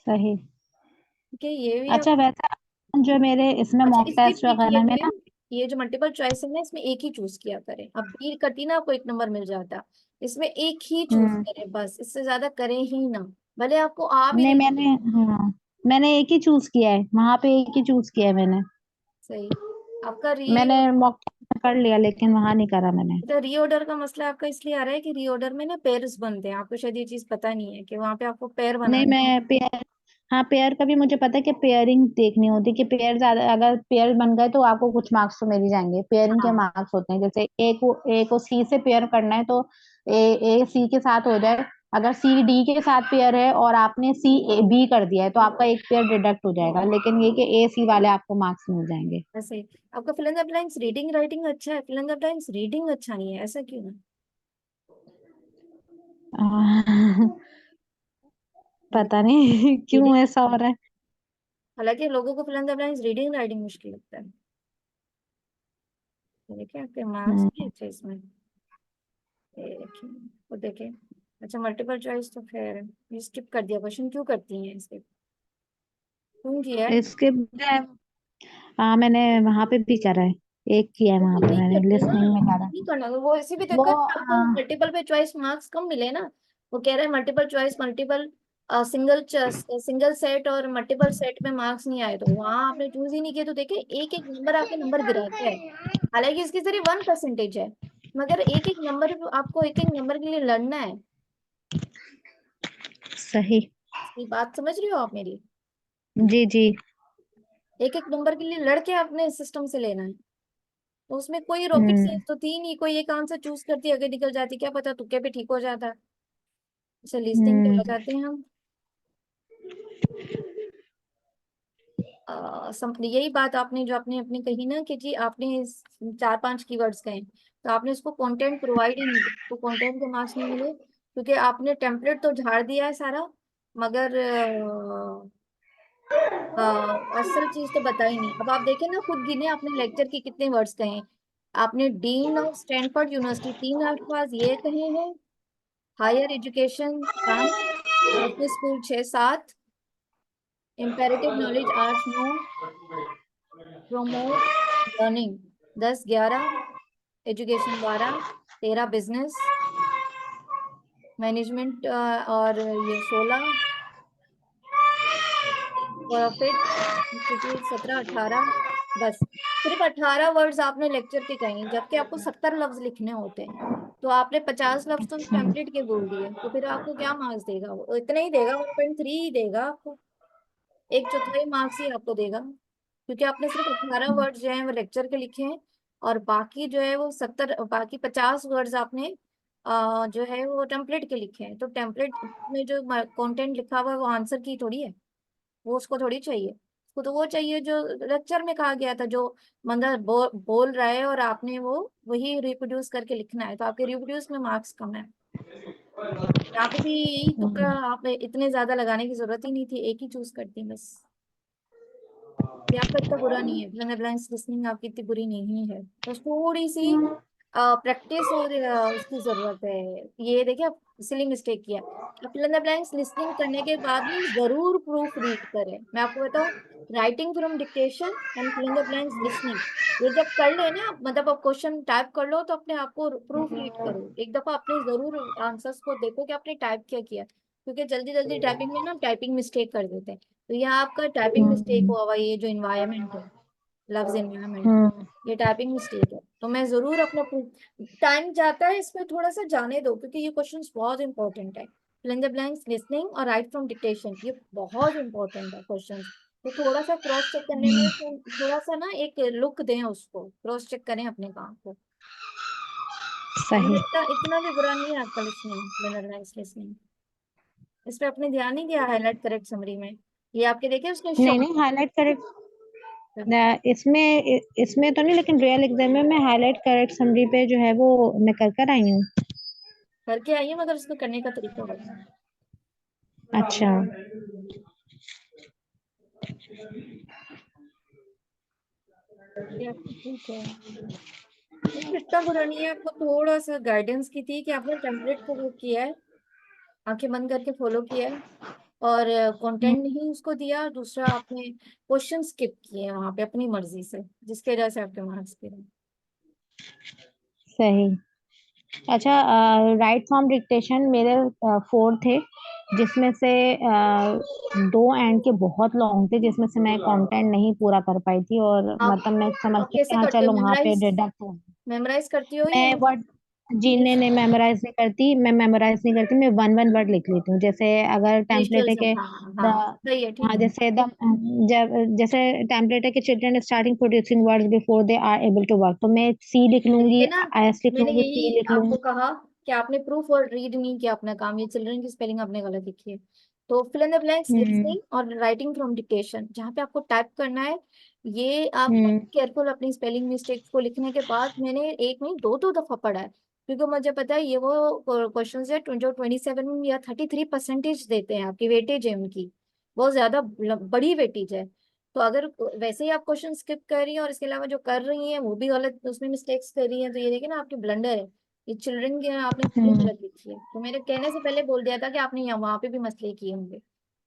सही। ठीक है, ये भी आप। अच्छा वैसे जो मेरे इसमें अच्छा, मॉक इसके टेस्ट पीटीए वगैरह में में ना, ये जो मल्टीपल चॉइस है ना, इसमें एक ही चूज किया करें। अब बी करती ना, आपको एक नंबर मिल जाता। इसमें एक ही चूज हम्म, करें, बस इससे ज्यादा करें ही ना। भले आपको आ भी नहीं रही मैंने, है। हाँ मैंने एक ही चूज किया है, वहां पे एक ही चूज किया है मैंने। सही। आपका मैंने मॉक टेस्ट कर लिया लेकिन वहां नहीं करा मैंने। रीऑर्डर का मसला आपका इसलिए आ रहा है कि रीऑर्डर में ना पेयर्स बनते हैं। आपको शायद ये चीज पता नहीं है कि वहां पे आपको पेयर नहीं बनाना है। मैं पेयर, हाँ पेयर का भी मुझे पता है कि पेयरिंग देखनी होती है, कि पेयर ज्यादा अगर पेयर बन गए तो आपको कुछ मार्क्स तो मिल ही जाएंगे। पेयरिंग के हाँ, मार्क्स होते हैं, जैसे ए को सी से पेयर करना है तो ए सी के साथ हो जाए। अगर सी डी के साथ पेयर है और आपने सी ए बी कर दिया है तो आपका एक पेयर डिडक्ट हो जाएगा, लेकिन ये कि ए सी वाले आपको मार्क्स मिल जाएंगे। ऐसे ही। आपका fill in the blanks reading writing अच्छा है, fill in the blanks reading अच्छा नहीं है, ऐसा क्यों है? पता नहीं क्यों रीडिंग, ऐसा हो रहा है। हालांकि लोगों को fill in the blanks reading writing मुश्किल लगता है। तो देखिए आपके मार्क्स हम्म, भी अच्छे इसमें। ये देखिए, वो देखिए। अच्छा, मल्टीपल चॉइस तो खैर ये स्किप कर दिया, क्वेश्चन क्यों करती हैं स्किप, क्यों किया है? इसके बजाय हाँ मैंने वहां पे भी करा है, एक किया है वो वहां तो पे नहीं मैंने करती ना, लिसनिंग में करा। नहीं करना वो, इसी भी वो चक्कर में आपको मल्टीपल पे चॉइस मार्क्स कम मिले ना। वो कह रहे हैं multiple choice, multiple single single set और मल्टीपल सेट में मार्क्स नहीं आए, तो वहां आपने चूज ही नहीं किया। तो देखिए एक एक नंबर आपके नंबर गिराता है। हालांकि इसकी सिर्फ 1% है, मगर एक एक नंबर, आपको एक एक नंबर के लिए लड़ना है। सही। ये बात समझ रही हो आप मेरी? जी जी। एक एक नंबर के लिए लड़के अपने सिस्टम से लेना है। तो उसमें कोई रॉकेट हम्म। साइंस तो थी नहीं, कोई एक आंसर चूज करती आगे निकल जाती, क्या पता तुक्के पे ठीक हो जाता। इसे लिस्टिंग पे आ हम्म। जाते हैं हम। यही बात आपने जो आपने अपनी कही ना कि जी आपने चार पांच कीवर्ड्स कहे, तो आपने उसको कंटेंट प्रोवाइड ही नहीं किया, तो कंटेंट के मार्क्स नहीं मिले, क्योंकि आपने टेम्पलेट तो झाड़ दिया है सारा, मगर असल चीज तो बताई नहीं। अब आप देखें ना, खुद गिने आपने लेक्चर के कितने वर्ड्स कहे हैं। आपने डीन ऑफ स्टैनफोर्ड यूनिवर्सिटी तीन अल्फाज ये कहे हैं, higher education branch, business school छह सात, इम्पेरेटिव नॉलेज आठ नौ, promote learning 10 11, education 12, 13 business management और ये 16, प्रॉफिट इंस्टीट्यूट 17 18। बस सिर्फ 18 वर्ड्स आपने लेक्चर के कहे हैं, जबकि आपको 70 लफ्ज लिखने होते हैं। तो आपने 50 लफ्ज तो अच्छा। टेम्पलेट के बोल दिए, तो फिर आपको क्या मार्क्स देगा? वो इतना ही देगा, 1.3 ही देगा आपको। एक चौथाई मार्क्स ही आपको देगा, क्योंकि आपने सिर्फ 18 वर्ड्स जो है वो लेक्चर के लिखे हैं, और बाकी जो है वो 70, बाकी 50 वर्ड्स आपने जो है वो टेम्पलेट के लिखे हैं। तो टेम्पलेट में जो कंटेंट लिखा हुआ है वो आंसर की थोड़ी है, वो उसको थोड़ी चाहिए। उसको तो वो चाहिए जो लेक्चर में कहा गया था, जो बंदा बोल रहा है और आपने वो वही रिप्रोड्यूस करके लिखना है, तो आपके रिप्रोड्यूस में मार्क्स कम है। यहाँ पे भी यही तुक्का, हम्म, आप इतने ज्यादा लगाने की जरूरत ही नहीं थी, एक ही चूज करती बस। ये आपका इतना बुरा नहीं है, ब्लाइंड लिसनिंग आपकी इतनी बुरी नहीं है, बस थोड़ी सी प्रैक्टिस और उसकी जरूरत है। ये देखिए आप सिली मिस्टेक किया। आप fill in the blanks listening करने के बाद भी जरूर प्रूफ रीड करें। मैं आपको बताऊं, writing from dictation and fill in the blanks listening, ये जब कर ले ना, मतलब आप क्वेश्चन टाइप कर लो तो अपने आप को प्रूफ रीड करो एक दफा, अपने जरूर आंसर्स को देखो कि आपने टाइप क्या किया, क्योंकि जल्दी जल्दी टाइपिंग में ना टाइपिंग मिस्टेक कर देते हैं। तो यहाँ आपका टाइपिंग मिस्टेक हम्म हुआ हुआ, ये जो इन्वायरमेंट है, लव्स इन्वायरमेंट, हम्म ये टाइपिंग मिस्टेक है। तो मैं जरूर अपना टाइम जाता है इसमें, थोड़ा सा जाने दो, क्योंकि ये क्वेश्चंस बहुत इंपॉर्टेंट है। Fill in the blanks listening और राइट फ्रॉम डिक्टेशन, ये बहुत इंपॉर्टेंट है क्वेश्चंस। तो थोड़ा सा क्रॉस चेक करने में थोड़ा सा ना एक लुक दें, उसको क्रॉस चेक करें अपने काम को। सही। इतना इतना भी बुरा नहीं है आपका listening, fill in the blanks listening. इस पे आपने ध्यान नहीं दिया हाईलाइट करेक्ट समरी में, ये आपके देखे उसने नहीं शॉर्ट। नहीं, हाईलाइट करेक्ट इसमें तो नहीं, लेकिन रियल एग्जाम में मैं हाईलाइट करेक्ट समरी पे जो है वो मैं कर कर आई हूँ। करके आई है, मगर उसको करने का तरीका अलग है। अच्छा। ये ठीक है, नहीं इतना बुरा नहीं है। आपको थोड़ा सा गाइडेंस की थी कि आपने टेम्पलेट को वो किया है, आंखें बंद करके फॉलो किया है, और हम्म, कंटेंट नहीं उसको दिया, और दूसरा आपने क्वेश्चन स्किप किए हैं वहां पे अपनी मर्जी से, जिसके वजह से आपके मार्क्स गिरे। सही। अच्छा, राइट फ्रॉम डिक्टेशन मेरे 4 थे, जिसमें से 2 एंड के बहुत लॉन्ग थे, जिसमें से मैं कंटेंट नहीं पूरा कर पाई थी, और आप मतलब मैं आप समझती कैसे कि हाँ करते हो, चलो वहां पे मेमोराइज, डिडक्ट हो। मेमोराइज करती हो या मैं वर्ड जी नहीं नहीं, मेमोराइज नहीं करती, मैं मेमोराइज नहीं करती, मैं वन वन वर्ड लिख लेती हूँ। जैसे अगर टेम्पलेट है विजुअल्स है? के हाँ द हाँ, सही है, हाँ, ठीक है। जैसे द जब जैसे टेम्पलेट है कि children starting producing words before they are able to work, तो मैं सी लिख लूंगी, देखिए ना, एस लिख मैंने लूंगी, टी यही लिख आपको लूंगी। कहा कि आपने प्रूफ और रीड नहीं किया अपना काम, ये चिल्ड्रन की स्पेलिंग आपने गलत लिखी है। तो fill in the blanks hmm listening और राइटिंग फ्रॉम डिक्टेशन, जहाँ पे आपको टाइप करना है, ये आप हम्म केयरफुल अपनी स्पेलिंग मिस्टेक्स को लिखने के बाद, मैंने एक नहीं दो दो दफा पढ़ा है, क्योंकि मुझे पता है ये वो क्वेश्चन है जो 27 या 33% देते हैं, आपकी वेटेज है उनकी, बहुत ज्यादा बड़ी वेटेज है। तो अगर वैसे ही आप क्वेश्चन स्किप कर रही हैं और इसके अलावा जो कर रही हैं वो भी गलत उसमें मिस्टेक्स कर रही हैं, तो ये देखिए ना आपकी ब्लंडर है, ये चिल्ड्रन के आपने स्पेलिंग हम्म। गलत लिखी है। तो मेरे कहने से पहले बोल दिया था कि आपने यहाँ वहां पे भी मसले किए होंगे,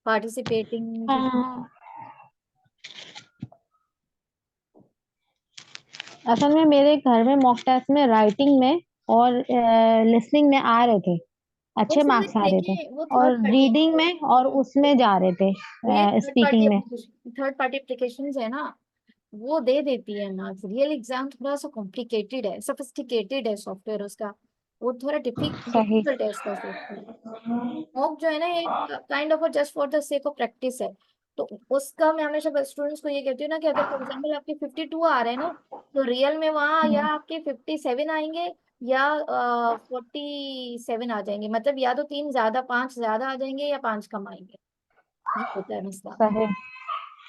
पार्टिसिपेटिंग ठीक। हाँ, असल में मेरे घर में मॉक टेस्ट में राइटिंग में और लिसनिंग में आ रहे थे, वो अच्छे सब में मार्क्स आ रहे थे। देखिए वो थर्ड और पार्टी, रीडिंग में और उसमें जा रहे तो ये थे स्पीकिंग में। थर्ड पार्टी एप्लीकेशन है ना, वो दे देती है मार्क्स। रियल एग्जाम थोड़ा सा कॉम्प्लिकेटेड है, सोफिस्टिकेटेड है सॉफ्टवेयर उसका, वो थोड़ा सही। डिफिकल्ट है उसका सॉफ्टवेयर। मॉक जो है ना, ये kind of just for the sake of practice है। तो उसका मैं हमेशा स्टूडेंट्स को ये कहती हूँ ना कि अगर फॉर एग्जाम्पल आपके 52 आ रहे हैं ना, तो रियल में वहाँ या हम्म, आपके 57 आएंगे, या 47 आ जाएंगे, मतलब या तो 3 ज्यादा 5 ज्यादा आ जाएंगे या 5 कम आएंगे। ये होता है मसला। सही।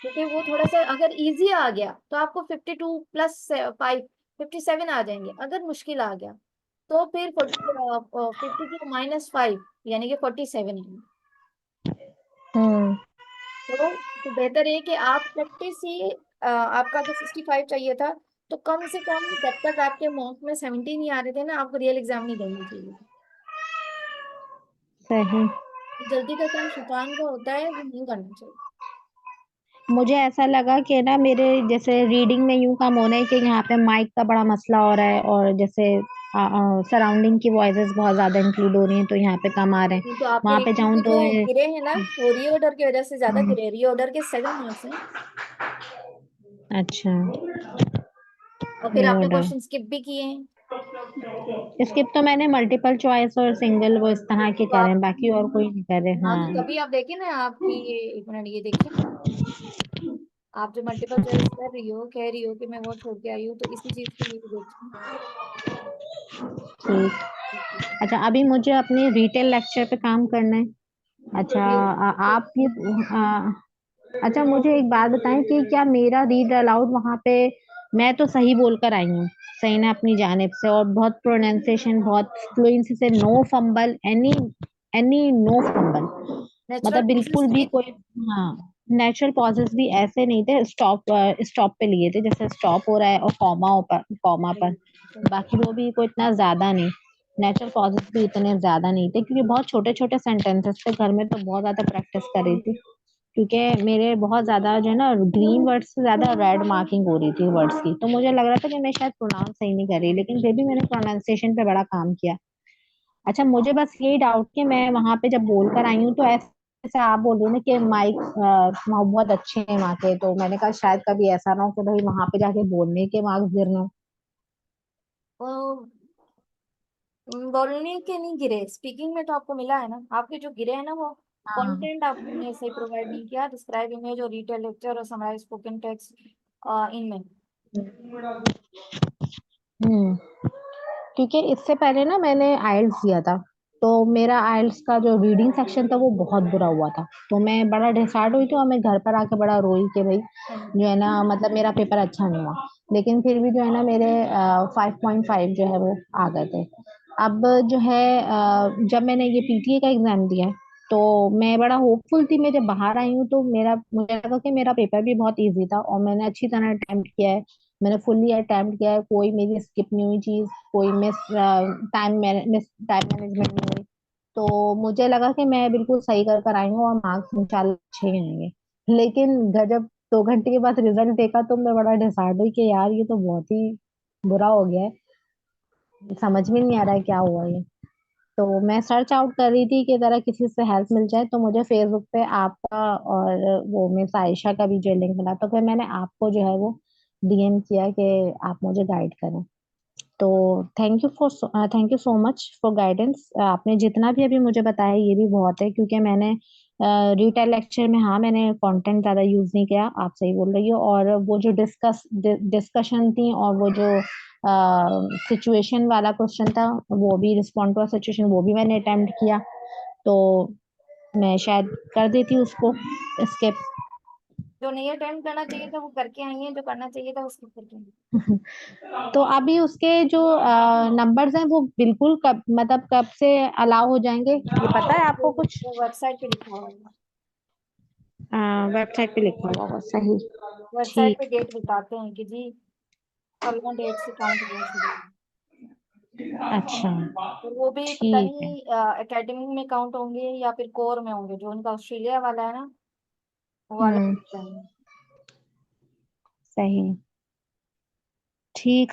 क्योंकि वो थोड़ा सा अगर इजी आ गया तो आपको 52 + 5 57 आ जाएंगे, अगर मुश्किल आ गया तो फिर 52 - 5 यानी कि 47 है। हम्म। तो बेहतर है कि आप प्रैक्टिस ही, आपका अगर 65 चाहिए था, तो कम से कम जब तक आपके मॉक में 70 नहीं आ रहे थे ना, आपको रियल एग्जाम नहीं देनी चाहिए। सही। जल्दी का काम शैतान का होता है, वो नहीं करना चाहिए। मुझे ऐसा लगा कि ना मेरे जैसे रीडिंग में यूं काम होना है कि यहाँ पे माइक का बड़ा मसला हो रहा है, और जैसे सराउंडिंग की वॉइसेस बहुत ज्यादा इंक्लूड हो रही हैं, तो यहाँ पे कम आ रहे हैं। नहीं तो आपके वहां पे रीडिंग जाऊं के तो जो गिरे हैं ना, वो रीऑर्डर की वजह से ज्यादा हम्म, गिरे, रीऑर्डर के 7 मार्क्स हैं। अच्छा। और फिर आपने रीऑर्डर क्वेश्चन स्किप भी किए हैं। स्किप तो मैंने मल्टीपल चॉइस और सिंगल वो इस तरह के तो करे आप, हैं, बाकी और कोई नहीं करे। हाँ तो हाँ। तभी आप देखें ना आपकी ये, एक मिनट ये देखिए, आप जो मल्टीपल चॉइस कर रही हो, कह रही हो कि मैं वो छोड़ के आई हूँ, तो इसी चीज के लिए देखिए। ठीक। अच्छा, अभी मुझे अपने रिटेल लेक्चर पे काम करना है। अच्छा, आप ये अच्छा मुझे एक बात बताएं कि क्या मेरा रीड अलाउड वहां पे, मैं तो सही बोलकर आई हूँ, सही ना अपनी जानिब से, और बहुत प्रोनाउंसिएशन बहुत फ्लुएंसी से, no fumble any, any no fumble, natural मतलब बिल्कुल प्रोसेस भी थे। कोई। हाँ, नेचुरल पॉजेस भी ऐसे नहीं थे, स्टॉप स्टॉप पे लिए थे, जैसे स्टॉप हो रहा है और कॉमा पर, कॉमा पर। बाकी वो भी कोई इतना ज्यादा नहीं, नेचुरल पॉजेस भी इतने ज्यादा नहीं थे, क्योंकि बहुत छोटे छोटे सेंटेंसेस थे घर में, तो बहुत ज्यादा प्रैक्टिस कर रही थी। क्योंकि मेरे बहुत ज्यादा जो है ना, ग्रीन वर्ड्स से ज्यादा रेड मार्किंग हो रही थी वर्ड्स की, तो मुझे लग रहा था कि मैं शायद प्रोनाउंस सही नहीं कर रही, लेकिन फिर भी मैंने प्रोनाउंसिएशन पे बड़ा काम किया। अच्छा, मुझे बस यही डाउट कि मैं वहां पे जब बोल कर आई हूँ, तो ऐसे जैसे आप बोल रहे हो ना कि माइक बहुत अच्छे हैं वहाँ के, तो मैंने कहा शायद कभी ऐसा ना हो कि भाई वहां पे जाके बोलने के मार्क्स गिरना हो। वो बोलने के नहीं गिरे, स्पीकिंग में तो आपको मिला है ना। आपके जो गिरे हैं ना वो हाँ। कंटेंट आपने सही प्रोवाइड नहीं किया, डिस्क्राइब इमेज और रिटेल लेक्चर और समराइज स्पोकन टेक्स्ट इनमें। हम्म। क्योंकि इससे पहले ना मैंने आइल्स दिया था, तो मेरा आइल्स का जो रीडिंग सेक्शन था वो बहुत बुरा हुआ था, तो मैं बड़ा डिसहार्ट हुई थी, और मैं घर पर आके बड़ा रोई कि भाई हम्म। जो है ना, मतलब मेरा पेपर अच्छा नहीं हुआ। लेकिन फिर भी जो है ना, मेरे 5.5 जो है वो आ गए थे। अब जो है जब मैंने ये पीटीए का एग्जाम दिया, तो मैं बड़ा होपफुल थी। मैं जब बाहर आई हूँ तो मुझे लगा कि मेरा पेपर भी बहुत इजी था, और मैंने अच्छी तरह अटेम्प्ट किया है। मैंने फुल्ली अटेम्प्ट किया है, कोई मेरी स्किप नहीं हुई चीज, कोई मिस टाइम मैनेजमेंट नहीं हुई। तो मुझे लगा कि मैं बिल्कुल सही कर कर आई हूँ, और मार्क्स इंशाल्लाह अच्छे ही आएंगे। लेकिन जब 2 घंटे के बाद रिजल्ट देखा, तो मैं बड़ा डिसहार्ट हुई कि यार ये तो बहुत ही बुरा हो गया है, समझ में नहीं आ रहा है क्या हुआ ये। तो मैं सर्च आउट कर रही थी कि जरा किसी से हेल्प मिल जाए, तो मुझे फेसबुक पे आपका और वो मिस आयशा का भी जो लिंक मिला, तो फिर मैंने आपको जो है वो डीएम किया कि आप मुझे गाइड करें। तो thank you so much for guidance. आपने जितना भी अभी मुझे बताया ये भी बहुत है, क्योंकि मैंने रिटेल लेक्चर में, हाँ, मैंने कंटेंट ज्यादा यूज नहीं किया, आप सही बोल रही हो। और वो जो डिस्कशन थी, और वो जो सिचुएशन वाला क्वेश्चन था, वो भी रिस्पॉन्ड टू सिचुएशन, वो भी मैंने अटेम्प्ट किया। तो मैं शायद कर देती उसको स्किप। जो नहीं अटेंड करना चाहिए था वो करके आई है, जो करना चाहिए था उसको करके आई हैं। तो अभी उसके जो नंबर्स हैं वो बिल्कुल कब, मतलब कब से अलाउ हो जाएंगे, ये पता है आपको कुछ? वो वेबसाइट पे लिखा हुआ है। वेबसाइट पे लिखा हुआ होगा, सही। वेबसाइट पे ठीक। डेट बताते हैं कि जी फलना डेट से काउंट होना शुरू होगा। अच्छा। और वो भी पता ठीक है। नहीं एकेडमिक में काउंट होंगे या फिर कोर में होंगे, जो उनका ऑस्ट्रेलिया वाला है ना, वो वाला हम्म। होता है। सही। ठीक।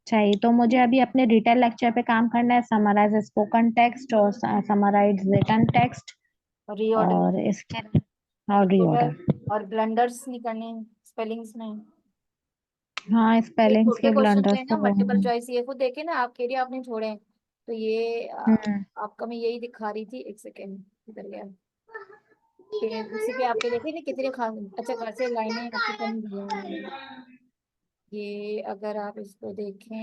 चाहिए तो मुझे अभी अपने डिटेल लेक्चर पे काम करना है, समराइज स्पोकन टेक्स्ट और समराइज रिटन टेक्स्ट, रीऑर्डर, और इसके और रीऑर्डर रीऑर्डर। और ब्लंडर्स नहीं करने स्पेलिंग्स में। हाँ, ये स्पेलिंग्स छोटे के क्वेश्चन थे ब्लंडर्स ना तो वो मल्टीपल हैं। चॉइस, ये वो देखे ना आप, कह रही आपने छोड़े हैं। तो ये हम्म। आपका मैं यही दिखा रही थी, एक सेकेंड इधर गया। फिर उसी पे आपके देखे ना कितने खास अच्छा खासे लाइनें आपको कम दी हैं उन्होंने। ये अगर आप इसको देखें